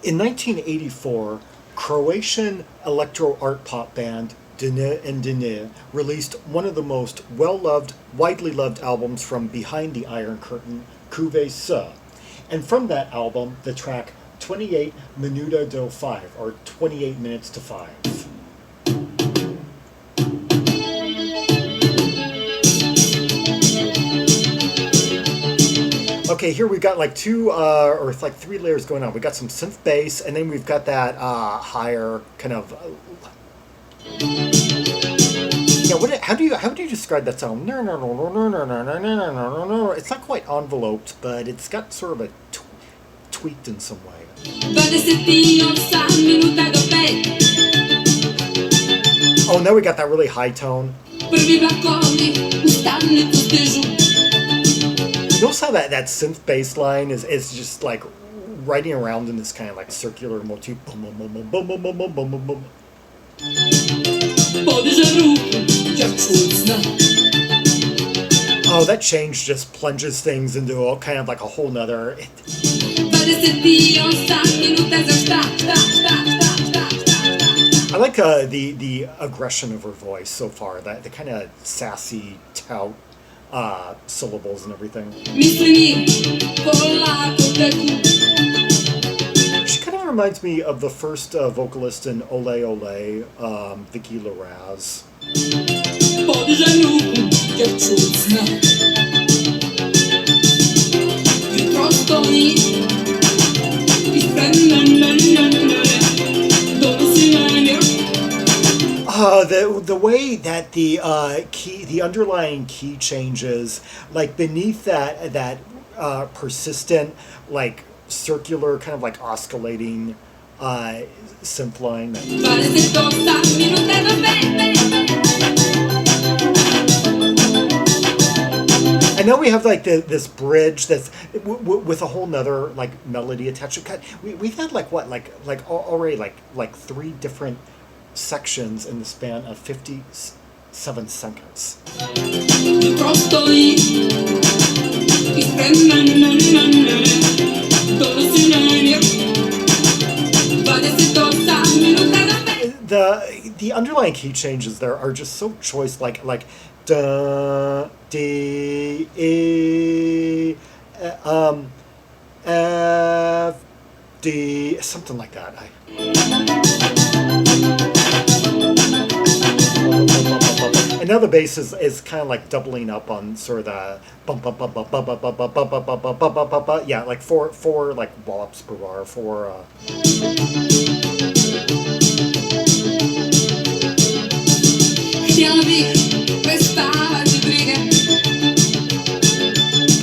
In 1984, Croatian electro art pop band Denis Denis released one of the most well-loved, widely loved albums from behind the Iron Curtain, Čuvaj Se. And from that album, the track 28 Minuta Do 5, or 28 minutes to 5. Okay, here we've got like two or it's like three layers going on. We got some synth bass, and then we've got that higher kind of. Yeah, how do you describe that sound? No, no, no, no, no, no, no, no, no, no, no. It's not quite enveloped, but it's got sort of a tweaked in some way. Oh, now we got that really high tone. Notice how that synth bass line is just like riding around in this kind of like circular motif. Boom, boom, boom, boom, boom, boom, boom, boom, boom, boom, boom. Oh, that change just plunges things into all kind of like a whole nother. I like the aggression of her voice so far. That the kind of sassy tout syllables and everything. She kind of reminds me of the first vocalist in Ole Ole, Vicky Larraz. The way that the underlying key changes, like beneath that persistent, like circular, kind of like oscillating synth line. And now we have like this bridge that's with a whole nother like melody attached. We've had like what like already like three different sections in the span of 57 seconds. The underlying key changes there are just so choice, like da d e f d, something like that. And now the bass is kind of like doubling up on sort of the bump bump bump bump bump bump bump bump bump bump bump bump bump bump. Yeah, like four like wallops per bar, four.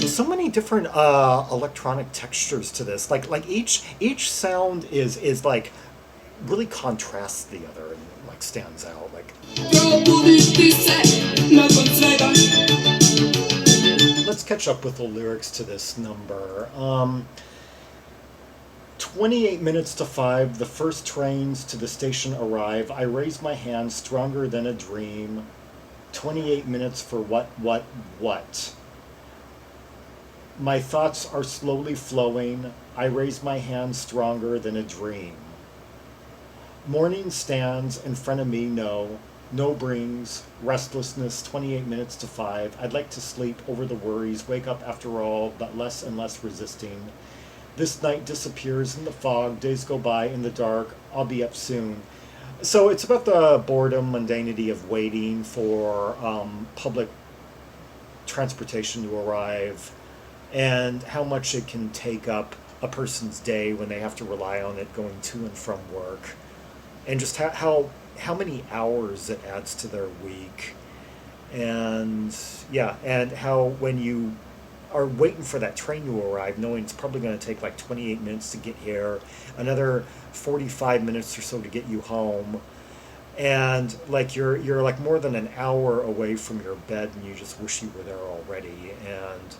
So many different electronic textures to this. Like each sound is like really contrasts the other and like stands out. Like. Let's catch up with the lyrics to this number. 28 minutes to 5, the first trains to the station arrive. I raise my hand, stronger than a dream. 28 minutes for what? My thoughts are slowly flowing. I raise my hand, stronger than a dream. Morning stands in front of me, no brings, restlessness, 28 minutes to 5. I'd like to sleep over the worries, wake up after all, but less and less resisting. This night disappears in the fog, days go by in the dark, I'll be up soon. So it's about the boredom, mundanity of waiting for public transportation to arrive, and how much it can take up a person's day when they have to rely on it going to and from work, and just how many hours it adds to their week. And yeah, and how when you are waiting for that train to arrive, knowing it's probably going to take like 28 minutes to get here, another 45 minutes or so to get you home, and like you're like more than an hour away from your bed, and you just wish you were there already. And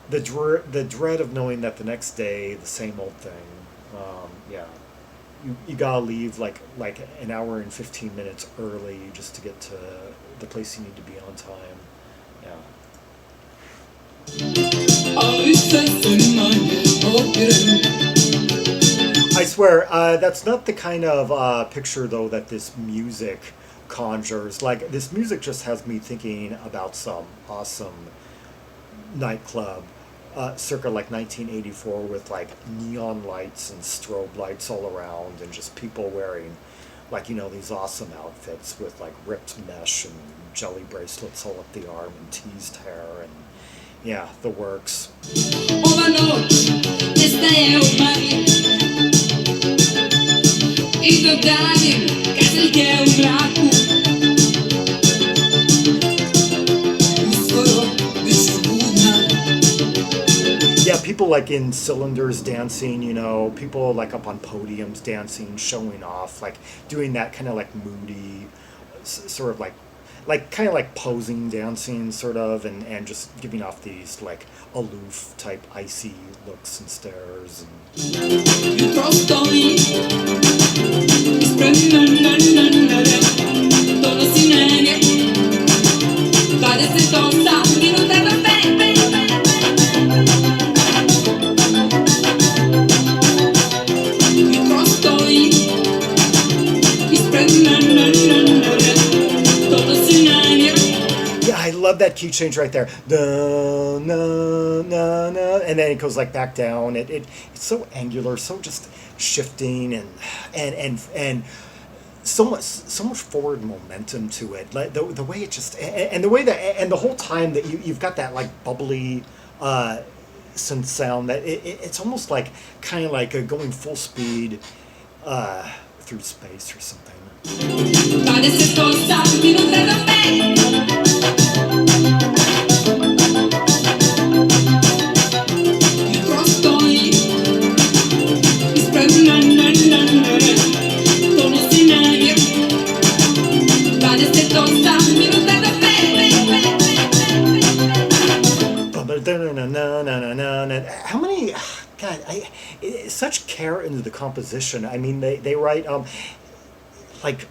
the dread of knowing that the next day the same old thing. Yeah, you gotta leave like an hour and 15 minutes early just to get to the place you need to be on time. Yeah. I swear, that's not the kind of picture though that this music conjures. Like this music just has me thinking about some awesome nightclub, circa like 1984, with like neon lights and strobe lights all around, and just people wearing like these awesome outfits with like ripped mesh and jelly bracelets all up the arm and teased hair and yeah, the works. Ova noć nestaje u magli I dodajem kazaljke u mraku Uskoro bit ću budna Yeah, people like in cylinders dancing, people like up on podiums dancing, showing off, like doing that kind of like moody, sort of like kind of like posing dancing sort of, and just giving off these like aloof type icy looks and stares and Jutro stoji I spremna donosi meni 28 minuta do Jutro stoji I spremna donosi meni yeah, I love that key change right there. Da, na, na, na, and then it goes like back down. It's so angular, so just shifting and so much forward momentum to it. Like the way it just and the way that and the whole time that you've got that like bubbly synth sound that it's almost like kind of like going full speed through space or something. 28 minuta do Jutro stoji I spremna donosi meni 28 minuta do How many? God, such care into the composition. I mean, they write like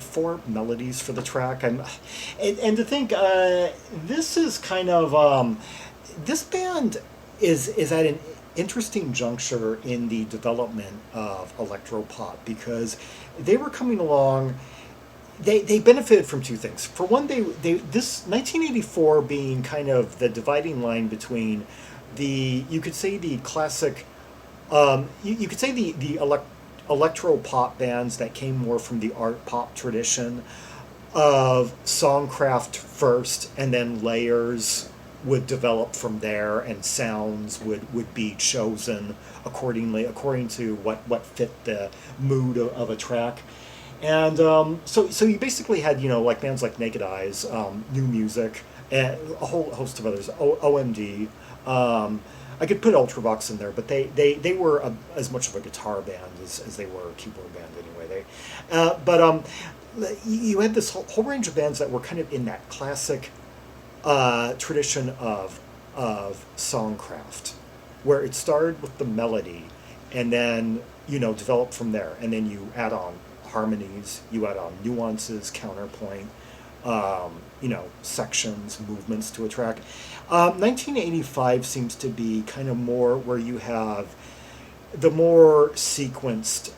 4 melodies for the track. And to think this is kind of this band is at an interesting juncture in the development of electropop because they were coming along. They benefited from two things. For one, they this 1984 being kind of the dividing line between you could say the classic, you could say the electro pop bands that came more from the art pop tradition of songcraft first, and then layers would develop from there, and sounds would be chosen according to what fit the mood of a track. And so you basically had like bands like Naked Eyes, New Music, and a whole host of others, OMD. I could put Ultravox in there, but they were as much of a guitar band as they were a keyboard band anyway. But you had this whole range of bands that were kind of in that classic tradition of songcraft, where it started with the melody, and then developed from there, and then you add on harmonies, you add on nuances, counterpoint, sections, movements to a track. 1985 seems to be kind of more where you have the more sequenced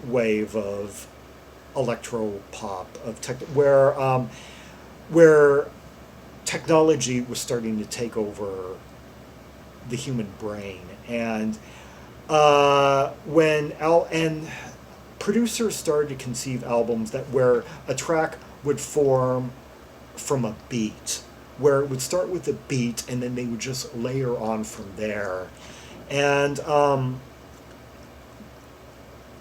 wave of electro pop of where technology was starting to take over the human brain, and and producers started to conceive albums where a track would form from a beat, where it would start with a beat and then they would just layer on from there. And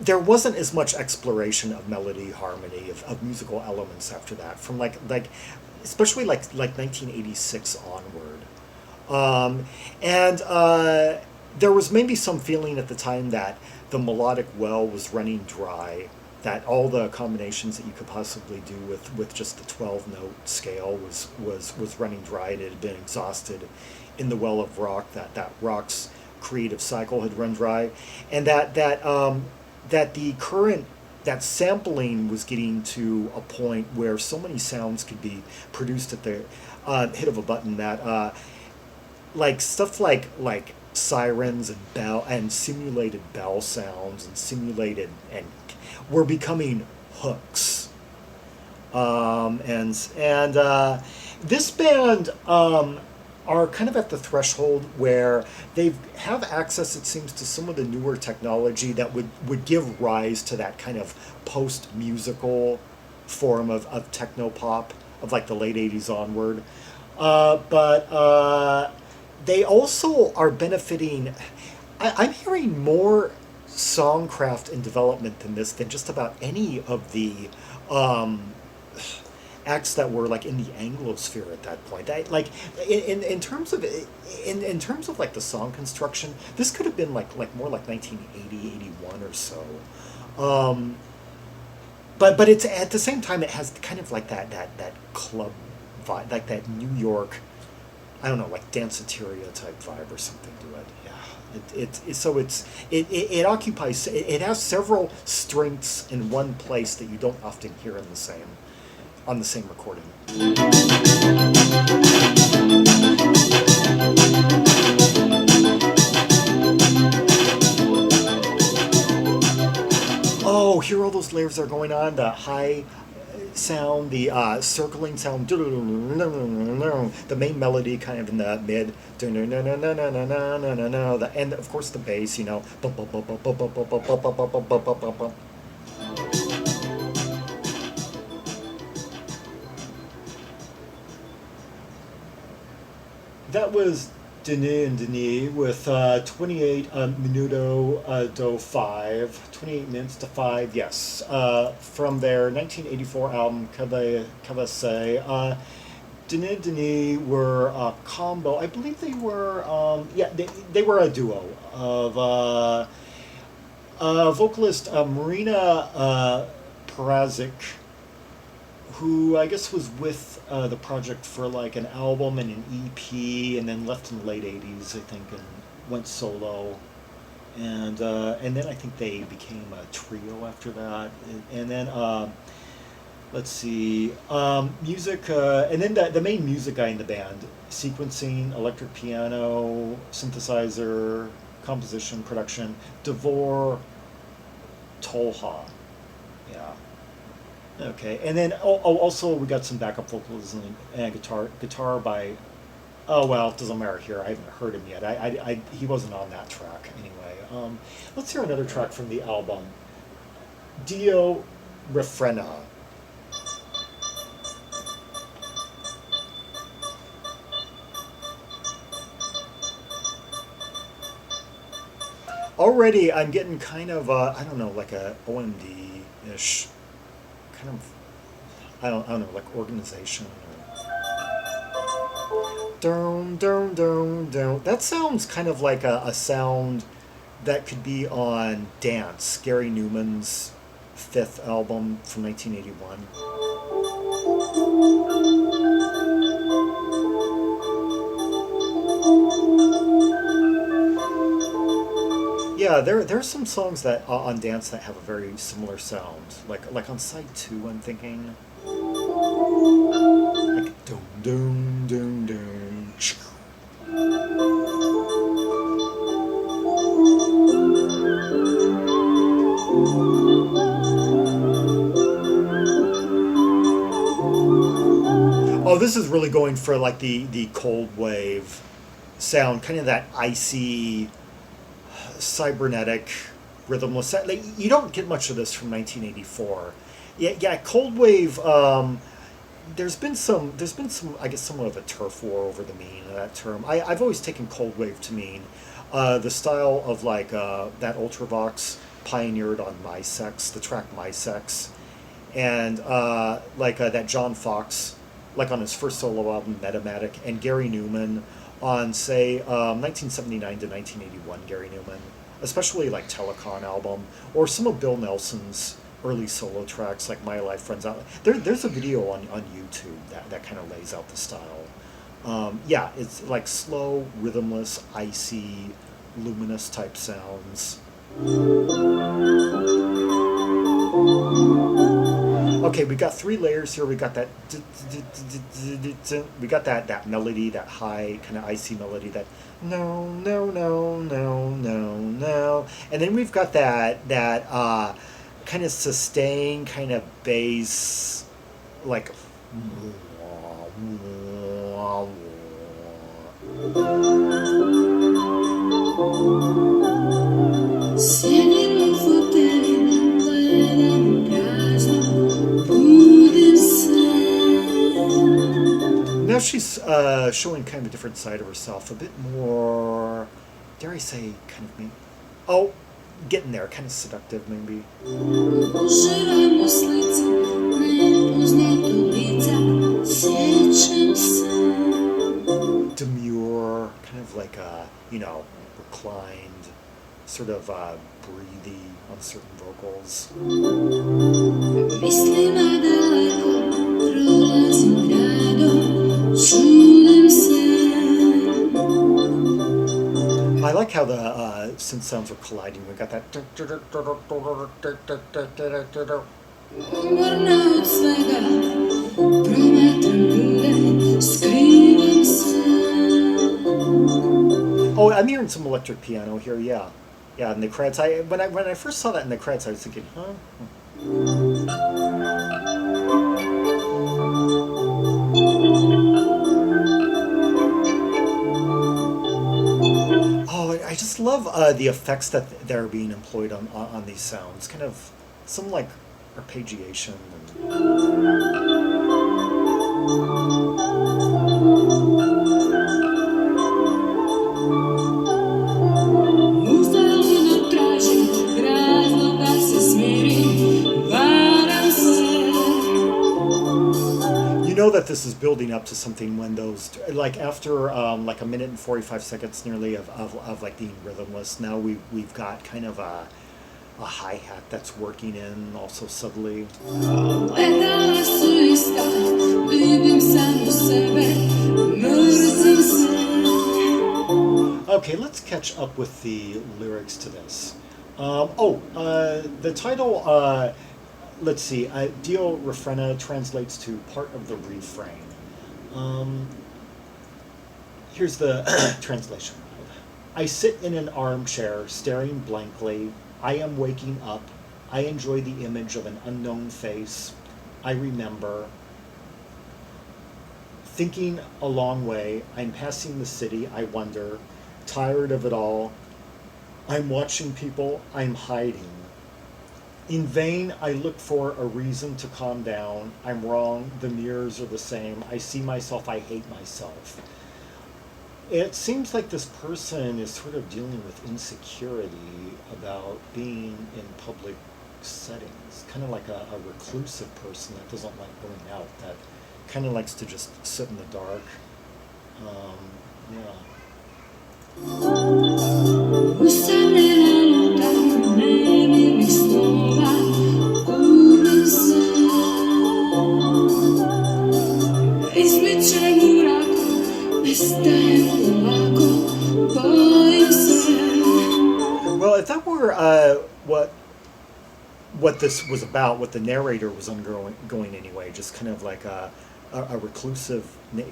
there wasn't as much exploration of melody, harmony, of musical elements after that, from like especially like 1986 onward. There was maybe some feeling at the time that the melodic well was running dry, that all the combinations that you could possibly do with just the 12-note scale was running dry. It had been exhausted in the well of rock, that rock's creative cycle had run dry, and that the current, that sampling was getting to a point where so many sounds could be produced at the hit of a button, that like stuff like sirens and bell and simulated bell sounds and simulated and were becoming hooks. And this band are kind of at the threshold where they have access, it seems, to some of the newer technology that would give rise to that kind of post-musical form of techno-pop of like the late 80s onward. But they also are benefiting. I'm hearing more songcraft and development in this than just about any of the acts that were like in the Anglosphere at that point. In terms of in terms of like the song construction, this could have been like more like 1980, 81 or so. But it's at the same time it has kind of like that club vibe, like that New York, I don't know, like danceteria type vibe or something to it. Yeah, it occupies, it has several strengths in one place that you don't often hear in the same on the same recording. Oh, here all those layers are going on. The high sound, the circling sound, the main melody kind of in the mid, and of course the bass, you know. That was Denis Denis with 28 Minuto Do 5, 28 minutes to 5, yes, from their 1984 album Čuvaj Se. Denis Denis were a combo. I believe they were, they were a duo of vocalist Marina Perazić, who I guess was with the project for like an album and an EP, and then left in the late 80s, I think, and went solo. And then I think they became a trio after that. And then, let's see, music, and then the main music guy in the band, sequencing, electric piano, synthesizer, composition, production, Davor Tolha. Yeah. Okay, and then also we got some backup vocals and guitar by, oh well, it doesn't matter here. I haven't heard him yet. He wasn't on that track anyway. Let's hear another track from the album, Dio Refrena. Already, I'm getting kind of I don't know, like a OMD-ish kind of, I don't know, like organization or dun. That sounds kind of like a sound that could be on Dance, Gary Newman's fifth album from 1981. Yeah, there's some songs that on Dance that have a very similar sound, like on side 2, I'm thinking, like dum dum dum dum. Oh, this is really going for like the cold wave sound, kind of that icy, cybernetic, rhythmless. Like, you don't get much of this from 1984. Yeah, cold wave. There's been some. I guess, somewhat of a turf war over the meaning of that term. I've always taken cold wave to mean the style of like that Ultravox pioneered on My Sex, the track My Sex, and that John Fox, like on his first solo album Metamatic, and Gary Newman on, say, 1979 to 1981 Gary Newman, especially like Telecon album, or some of Bill Nelson's early solo tracks like My Life Runs Out. There's a video on YouTube that kind of lays out the style. Yeah, it's like slow, rhythmless, icy, luminous type sounds. Okay, we got three layers here. We got that. We got that melody, that high kind of icy melody. That no, no, no, no, no, no, and then we've got that kind of sustained kind of bass, like. Sjedim u fotelji, gledam u prazno, budim se. Now she's showing kind of a different side of herself, a bit more, dare I say, kind of me. Oh, getting there, kind of seductive maybe. Uživam u slici nepoznatog lica, sjećam se. Demure, kind of like reclined, sort of breathy on certain vocals. Mislima daleko, prolazim gradom, čujem se. I like how the synth sounds are colliding. We got that. Umorna od svega, promatram ljude, skrivam se. Oh, I'm hearing some electric piano here. Yeah, yeah. In the credits, when I first saw that in the credits, I was thinking, huh. Oh, I just love the effects that they're being employed on these sounds. Kind of some like arpeggiation. Uzaludno tražim razlog da se smirim, varam se. You know that this is building up to something when those, like after like a minute and 45 seconds nearly of like being rhythmless, now we've got kind of a hi-hat that's working in also subtly. Gledala su ista, ljubim samu sebe, mrzim se. Okay, let's catch up with the lyrics to this. The title, let's see, Dio Refrena translates to part of the refrain. Here's the translation. I sit in an armchair, staring blankly. I am waking up. I enjoy the image of an unknown face. I remember. Thinking a long way, I'm passing the city, I wonder. Tired of it all. I'm watching people, I'm hiding. In vain, I look for a reason to calm down. I'm wrong, the mirrors are the same. I see myself, I hate myself. It seems like this person is sort of dealing with insecurity about being in public settings. Kind of like a reclusive person that doesn't like going out, that kind of likes to just sit in the dark. Yeah. Usamljena lutam nemilim snova, gudim se. Izmičem u mraku, nestajem polako, bojim se. Well, if that were what this was about, what the narrator was going anyway, just kind of like a reclusive.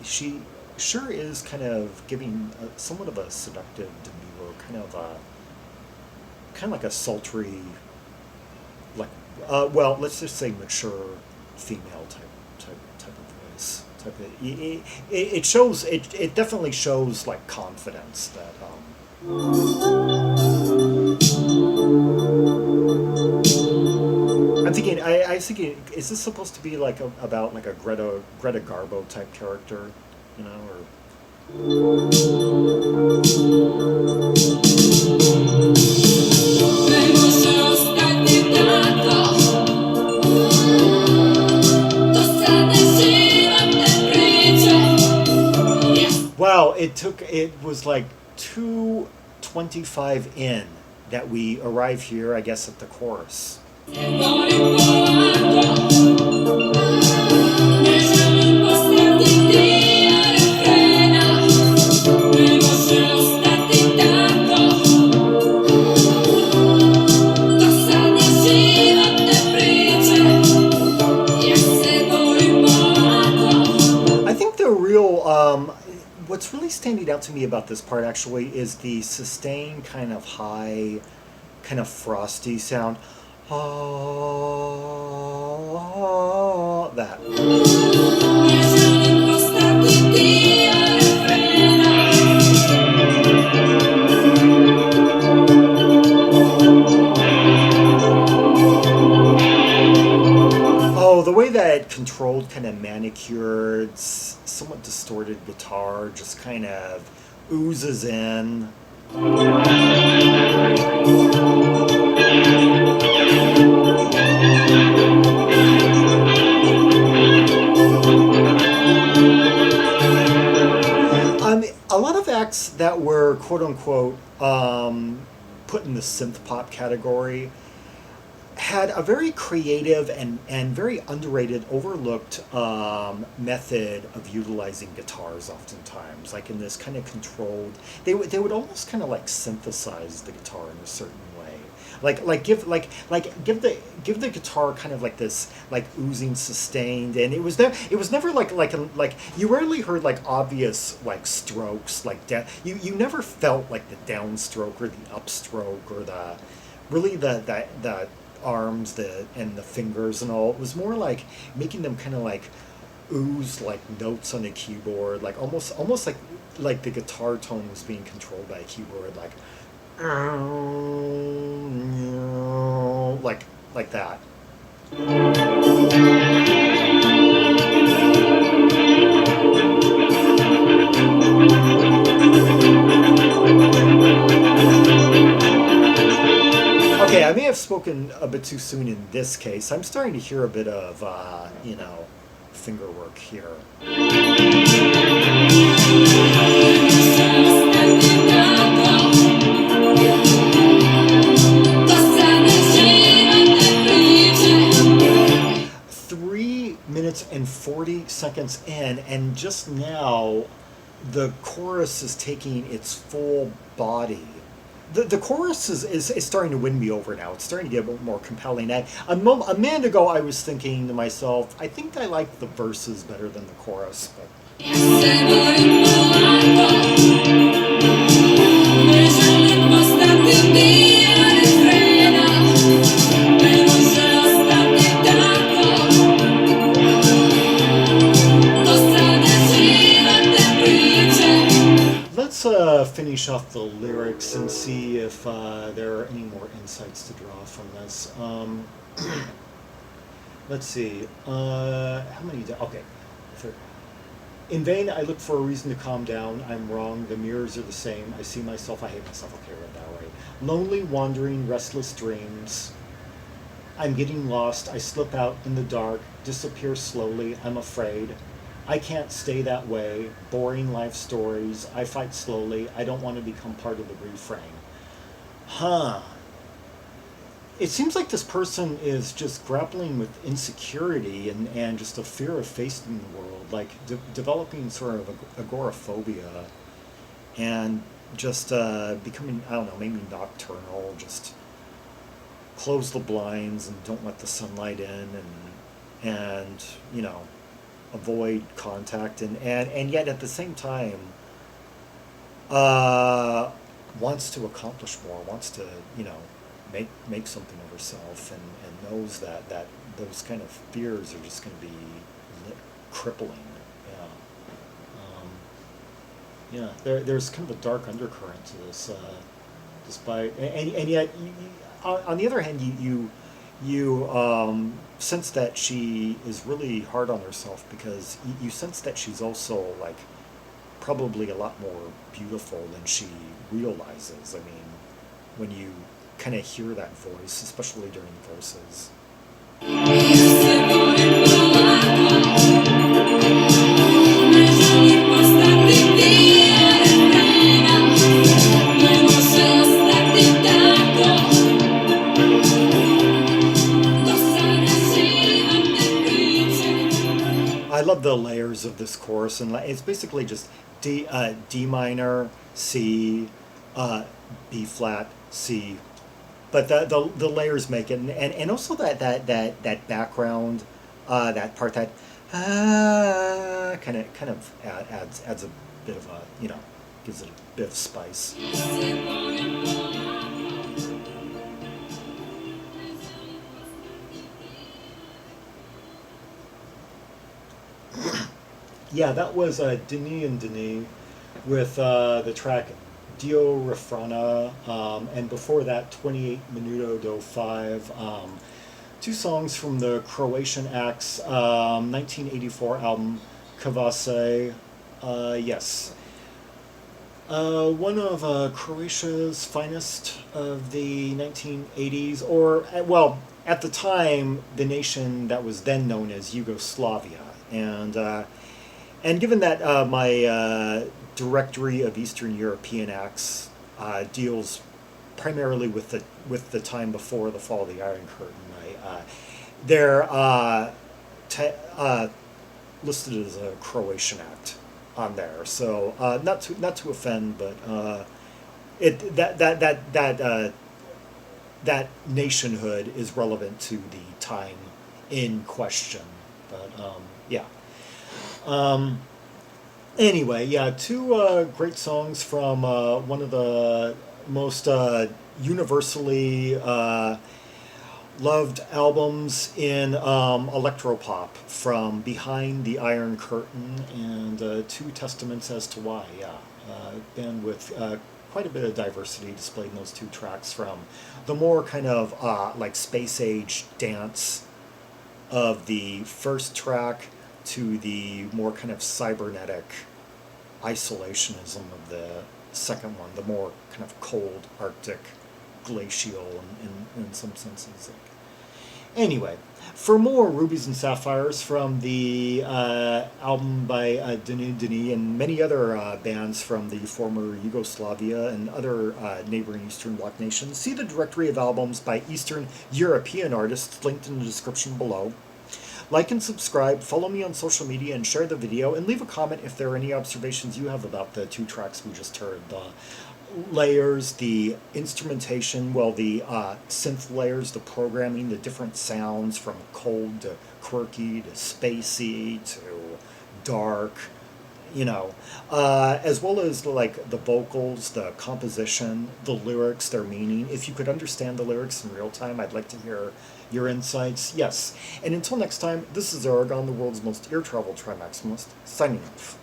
She sure is kind of giving somewhat of a seductive demure, kind of like a sultry, like let's just say mature female type of voice. It shows. It definitely shows like confidence that. I was thinking, is this supposed to be like about like a Greta Garbo type character, you know, or? Wow, it was like 2:25 in that we arrive here, I guess, at the chorus. what's really standing out to me about this part actually is the sustained kind of high, kind of frosty sound. That. Oh, the way that controlled, kind of manicured, somewhat distorted guitar just kind of oozes in. A lot of acts that were quote unquote put in the synth pop category had a very creative and very underrated, overlooked method of utilizing guitars oftentimes, like in this kind of controlled, they would almost kind of like synthesize the guitar in a certain way. Give the guitar kind of like this like oozing sustained, and it was never like you rarely heard like obvious like strokes like you never felt like the downstroke or the upstroke or the really the arms and the fingers and all. It was more like making them kind of like ooze like notes on a keyboard, like almost like the guitar tone was being controlled by a keyboard, like that. Okay, I may have spoken a bit too soon in this case. I'm starting to hear a bit of, finger work here. Minutes and 40 seconds in, and just now the chorus is taking its full body. The chorus is starting to win me over now. It's starting to get a bit more compelling. A minute ago, I was thinking to myself, I think I like the verses better than the chorus. But let's finish off the lyrics and see if there are any more insights to draw from this. Let's see. How many? Okay. In vain, I look for a reason to calm down. I'm wrong. The mirrors are the same. I see myself. I hate myself. Okay, read that right. Lonely, wandering, restless dreams. I'm getting lost. I slip out in the dark, disappear slowly. I'm afraid. I can't stay that way. Boring life stories. I fight slowly. I don't want to become part of the refrain. Huh. It seems like this person is just grappling with insecurity and just a fear of facing the world, like developing sort of agoraphobia and just becoming, I don't know, maybe nocturnal, just close the blinds and don't let the sunlight in and avoid contact and yet at the same time wants to accomplish more, wants to make something of herself, and knows that those kind of fears are just going to be crippling. There's kind of a dark undercurrent to this, despite and yet on the other hand you sense that she is really hard on herself, because you sense that she's also like probably a lot more beautiful than she realizes. I mean, when you kind of hear that voice, especially during the verses. I love the layers of this chorus, and it's basically just D minor, C, B flat, C, but the layers make it, and also that background, that part that kind of adds a bit of a, gives it a bit of spice. Yeah, that was Denis Denis with the track Dio Refrena, and before that, 28 Minuto Do 5. Two songs from the Croatian act's 1984 album Čuvaj Se. Yes. One of Croatia's finest of the 1980s, or, well, at the time, the nation that was then known as Yugoslavia. And given that my directory of Eastern European acts deals primarily with the time before the fall of the Iron Curtain, they're listed as a Croatian act on there. So not to offend, but that nationhood is relevant to the time in question. But yeah. Anyway, yeah, two great songs from one of the most universally loved albums in electropop from behind the Iron Curtain, and two testaments as to why. Yeah, band with quite a bit of diversity displayed in those two tracks, from the more kind of like space age dance of the first track to the more kind of cybernetic isolationism of the second one, the more kind of cold, arctic, glacial in some senses. Anyway, for more Rubies and Sapphires from the album by Denis Denis and many other bands from the former Yugoslavia and other neighboring Eastern Bloc nations, see the directory of albums by Eastern European artists linked in the description below. Like and subscribe, follow me on social media, and share the video, and leave a comment if there are any observations you have about the two tracks we just heard. The layers, the instrumentation, well, the synth layers, the programming, the different sounds from cold to quirky to spacey to dark, as well as like the vocals, the composition, the lyrics, their meaning. If you could understand the lyrics in real time, I'd like to hear your insights. Yes. And until next time, this is Zaragon, the world's most ear travel tri-maximalist, signing off.